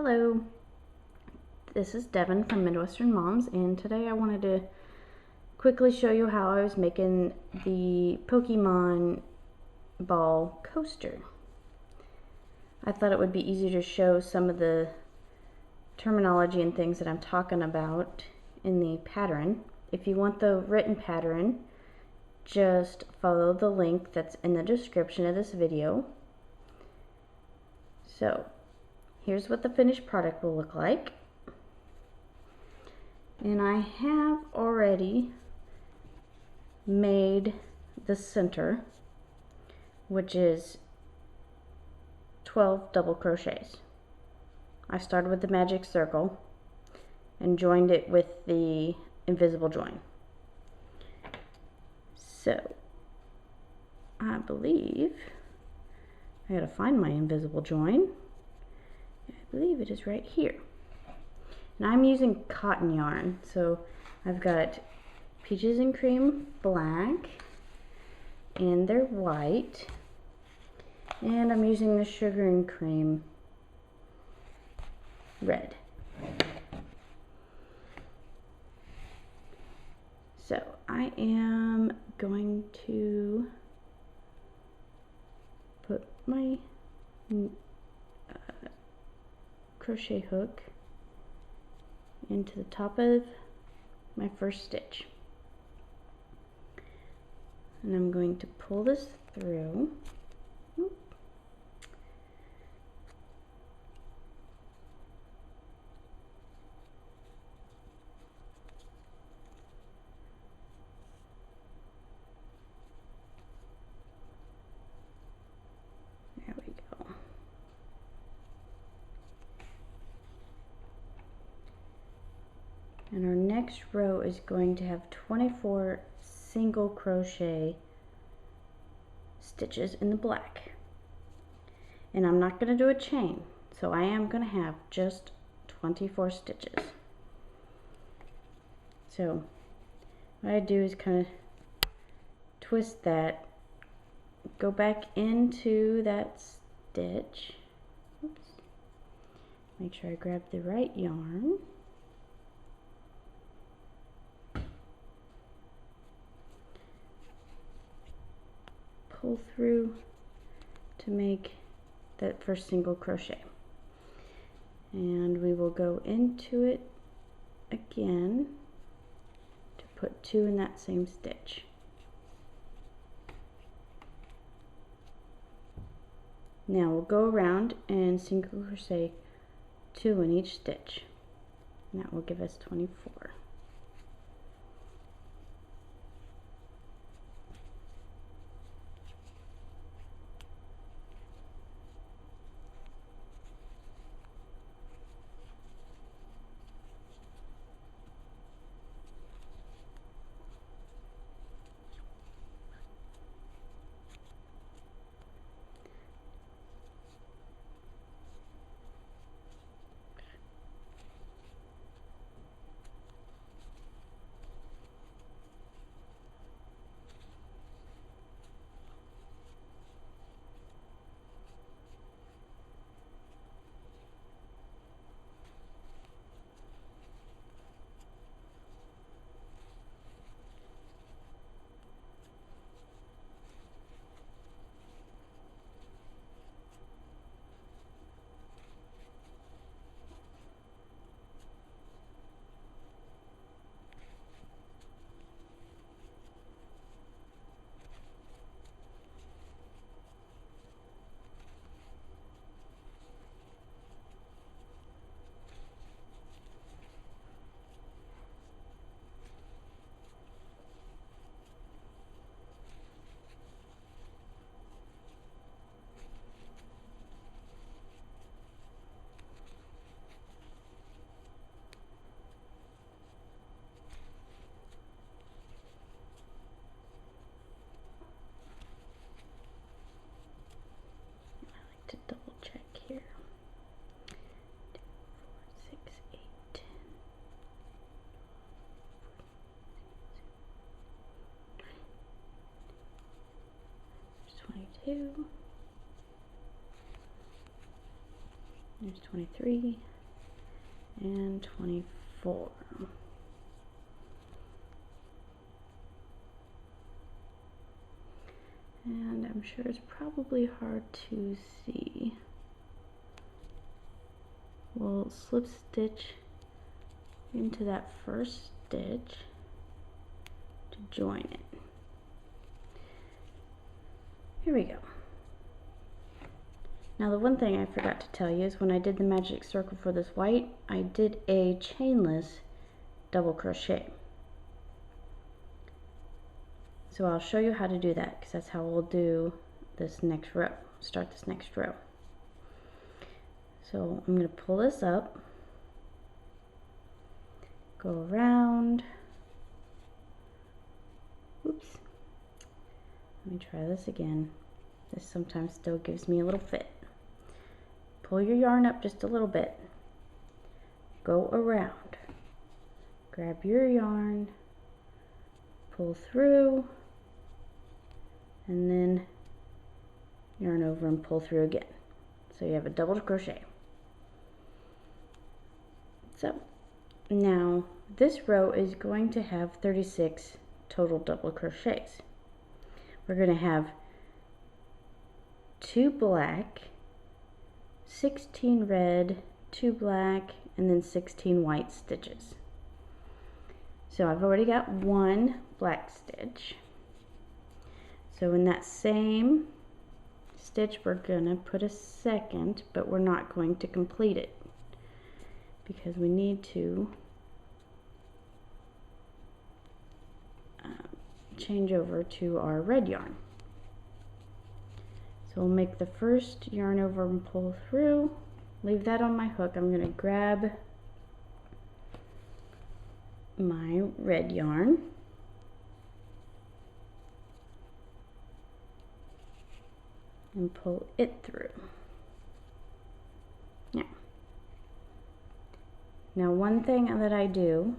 Hello, this is Devin from Midwestern Moms, and today I wanted to quickly show you how I was making the Pokemon ball coaster. I thought it would be easier to show some of the terminology and things that I'm talking about in the pattern. If you want the written pattern, just follow the link that's in the description of this video. So, here's what the finished product will look like. And I have already made the center, which is 12 double crochets. I started with the magic circle and joined it with the invisible join. So, I believe I gotta find my invisible join. I believe it is right here. And I'm using cotton yarn, so I've got peaches and cream black, and they're white, and I'm using the sugar and cream red. So I am going to put my crochet hook into the top of my first stitch, and I'm going to pull this through. There we go. And our next row is going to have 24 single crochet stitches in the black. And I'm not going to do a chain, so I am going to have just 24 stitches. So what I do is kind of twist that, go back into that stitch. Oops. Make sure I grab the right yarn. Pull through to make that first single crochet, and we will go into it again to put 2 in that same stitch. Now we'll go around and single crochet 2 in each stitch, and that will give us 24. To double check here. 2, 4, 6, 8, 10. 22. There's 23 and 24. And I'm sure it's probably hard to see. We'll slip stitch into that first stitch to join it. Here we go. Now the one thing I forgot to tell you is when I did the magic circle for this white, I did a chainless double crochet. So I'll show you how to do that because that's how we'll do this next row, start this next row. So I'm going to pull this up, go around, oops, let me try this again. This sometimes still gives me a little fit. Pull your yarn up just a little bit, go around, grab your yarn, pull through, and then yarn over and pull through again. So you have a double crochet. So now this row is going to have 36 total double crochets. We're going to have 2 black, 16 red, 2 black, and then 16 white stitches. So I've already got 1 black stitch. So in that same stitch we're going to put a second, but we're not going to complete it because we need to change over to our red yarn. So we'll make the first yarn over and pull through, leave that on my hook. I'm going to grab my red yarn, and pull it through. Now one thing that I do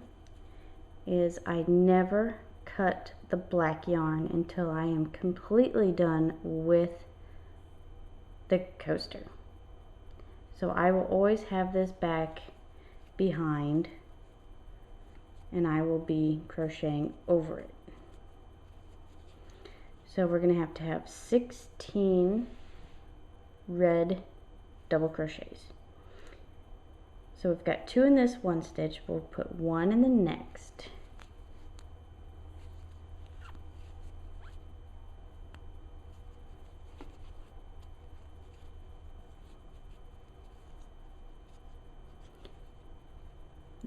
is I never cut the black yarn until I am completely done with the coaster. So I will always have this back behind and I will be crocheting over it. So we're going to have 16 red double crochets. So we've got 2 in this one stitch, we'll put 1 in the next.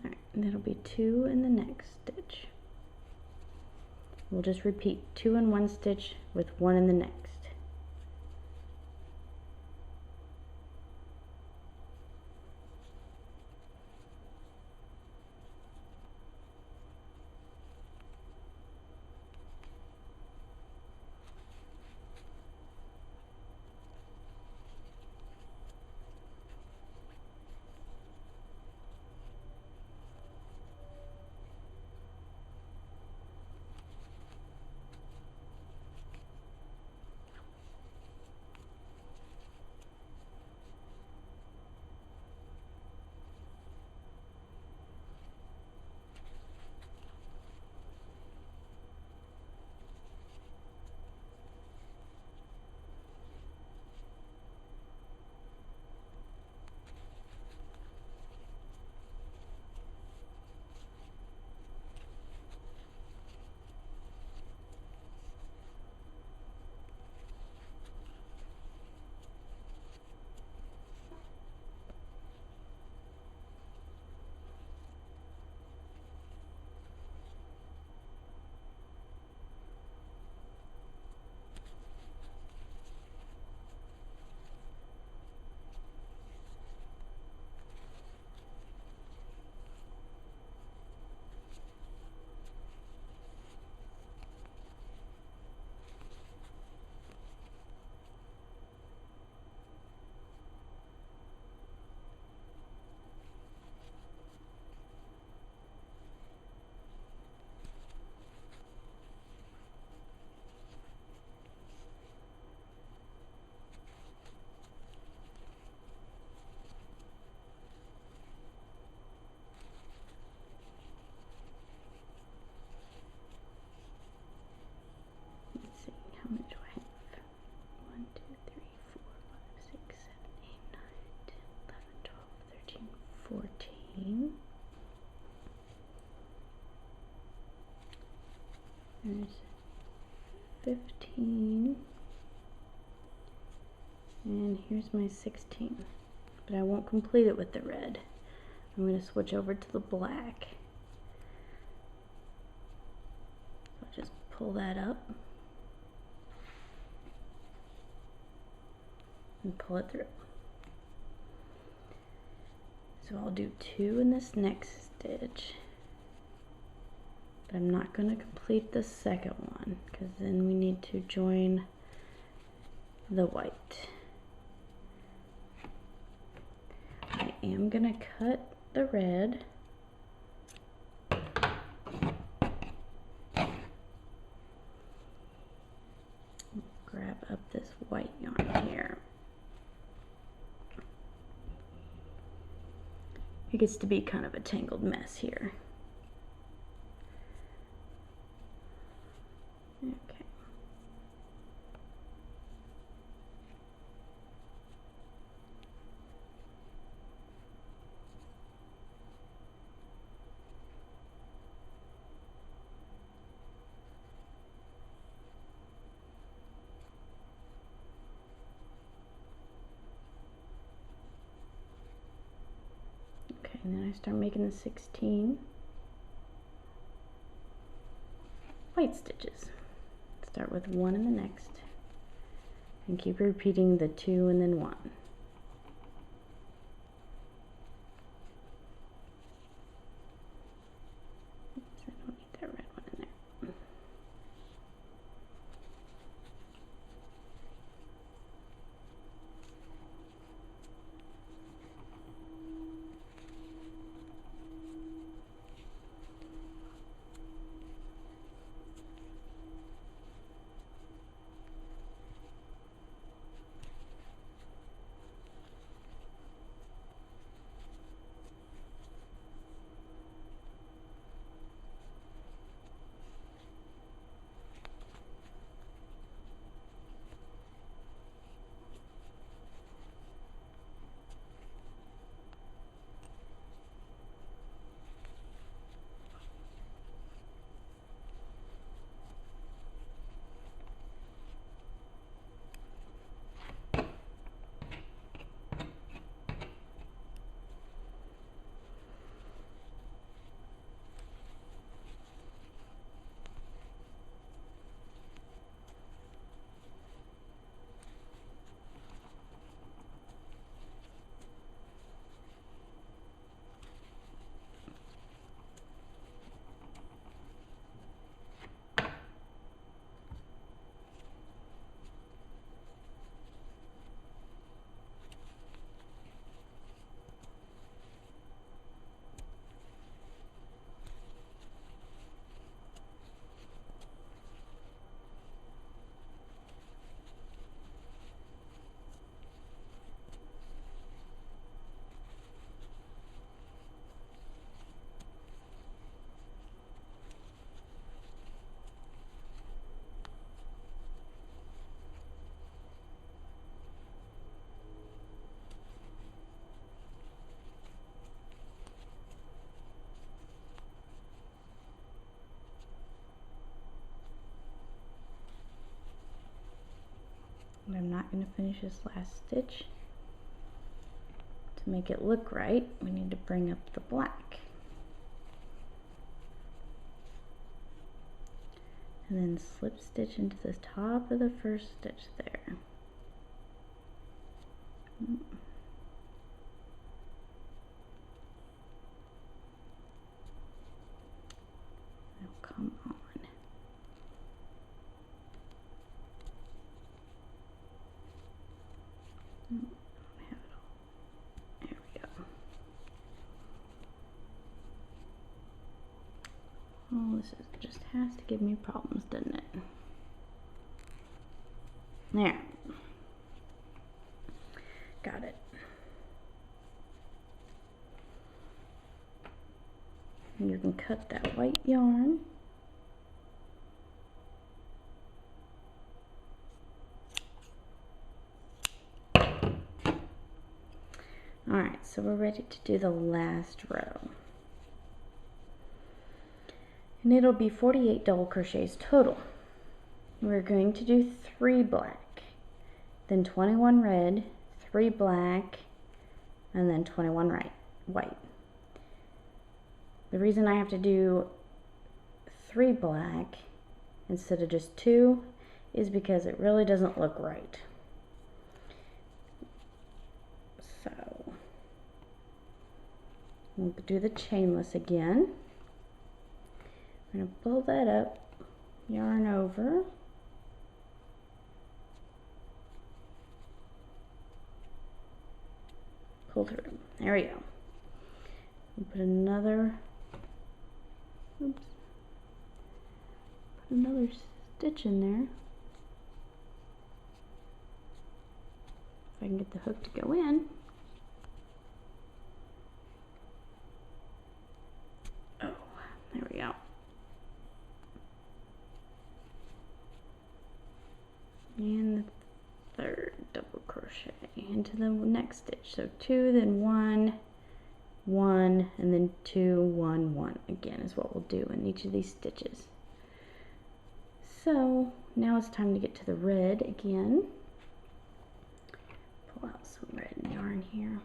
Alright, and that'll be 2 in the next stitch. We'll just repeat 2 in one stitch with 1 in the next. There's 15. And here's my 16. But I won't complete it with the red. I'm going to switch over to the black. So just pull that up and pull it through. So I'll do 2 in this next stitch. But I'm not going to complete the second one because then we need to join the white. I am going to cut the red. Grab up this white yarn here. It gets to be kind of a tangled mess here. Okay. Okay, and then I start making the 16 white stitches. Start with 1 in the next and keep repeating the 2 and then 1. Oops, I don't need that red one in there. And I'm not going to finish this last stitch. To make it look right, we need to bring up the black. And then slip stitch into the top of the first stitch there. Oh, come on. Have it all. There we go. Oh, this just has to give me problems, doesn't it? There. Got it. And you can cut that white yarn. Alright, so we're ready to do the last row. And it'll be 48 double crochets total. We're going to do 3 black, then 21 red, 3 black, and then 21 white. The reason I have to do 3 black instead of just 2 is because it really doesn't look right. So we'll do the chainless again. I'm going to pull that up, yarn over, pull through. There we go. We'll put another, oops, put another stitch in there. If I can get the hook to go in. Oh, there we go. And the 3rd double crochet into the next stitch. So 2, then 1, 1, and then 2, 1, 1 again is what we'll do in each of these stitches. So now it's time to get to the red again. Pull out some red yarn here.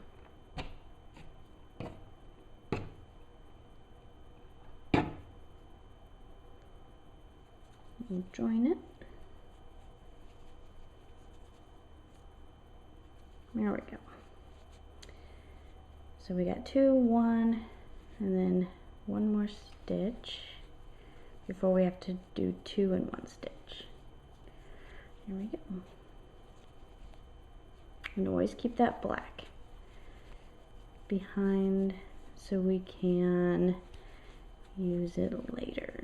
We'll join it. There we go. So we got 2, 1, and then 1 more stitch before we have to do 2 and 1 stitch. There we go. And always keep that black behind so we can use it later.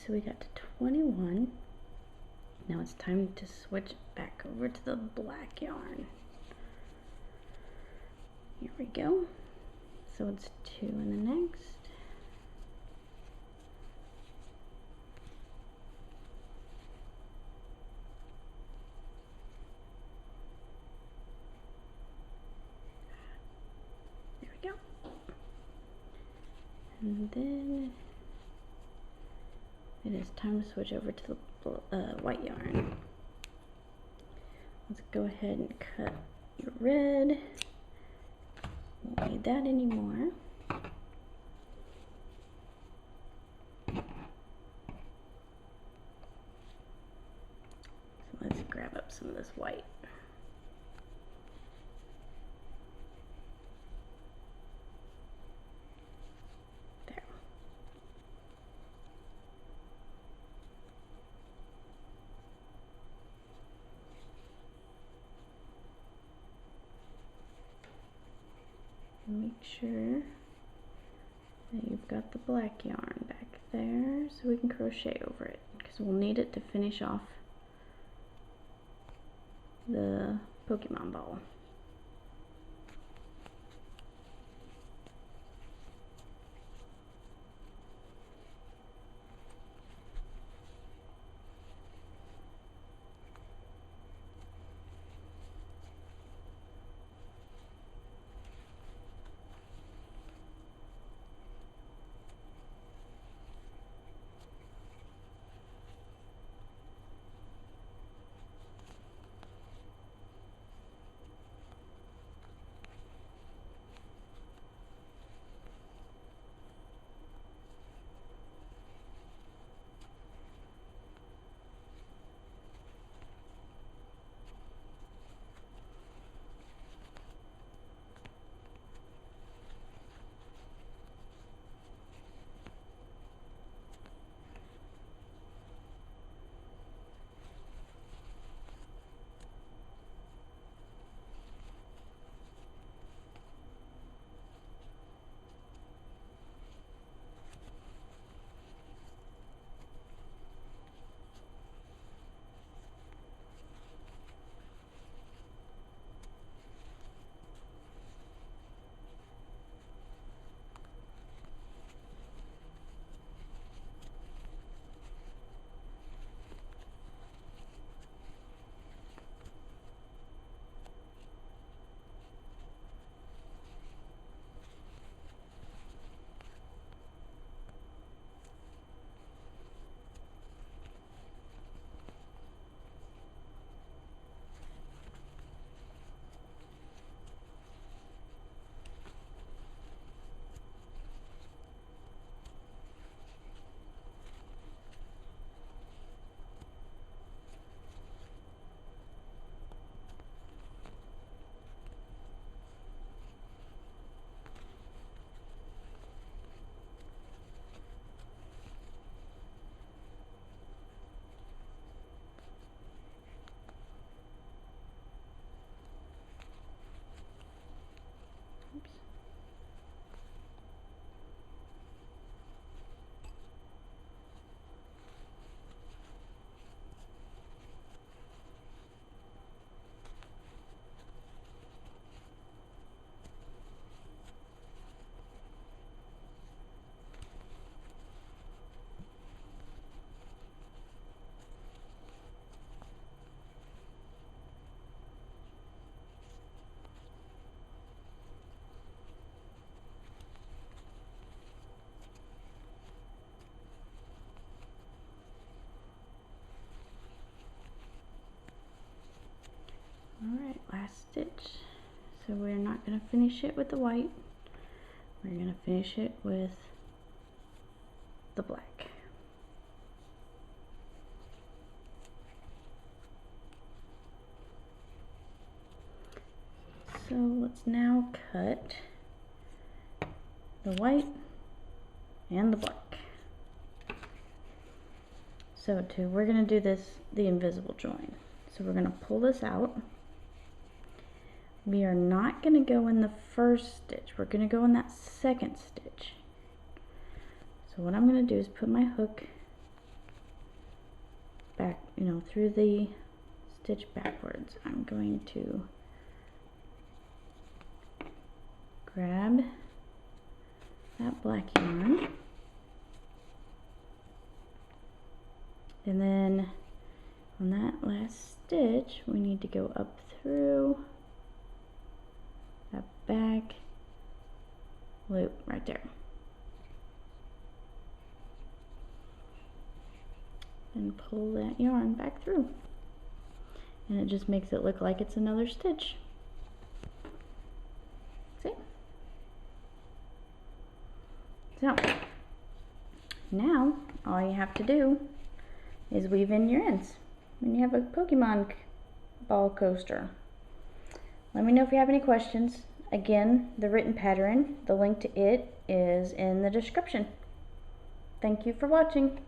So we got to 21. Now it's time to switch back over to the black yarn. Here we go. So it's 2 in the next. There we go. And then it is time to switch over to the white yarn. Let's go ahead and cut your red. Won't need that anymore. grab up some of this white. There. And make sure that you've got the black yarn back there so we can crochet over it, because we'll need it to finish off the Pokemon ball. Alright, last stitch. So we're not going to finish it with the white. We're going to finish it with the black. So let's now cut the white and the black. So we're going to do this, the invisible join. So we're going to pull this out. We are not going to go in the first stitch. We're going to go in that second stitch. So what I'm going to do is put my hook back, through the stitch backwards. I'm going to grab that black yarn, and then on that last stitch we need to go up through that back loop right there, and pull that yarn back through, and it just makes it look like it's another stitch. See? So now all you have to do is weave in your ends. When you have a Pokemon ball coaster. Let me know if you have any questions. Again, the written pattern, the link to it is in the description. Thank you for watching.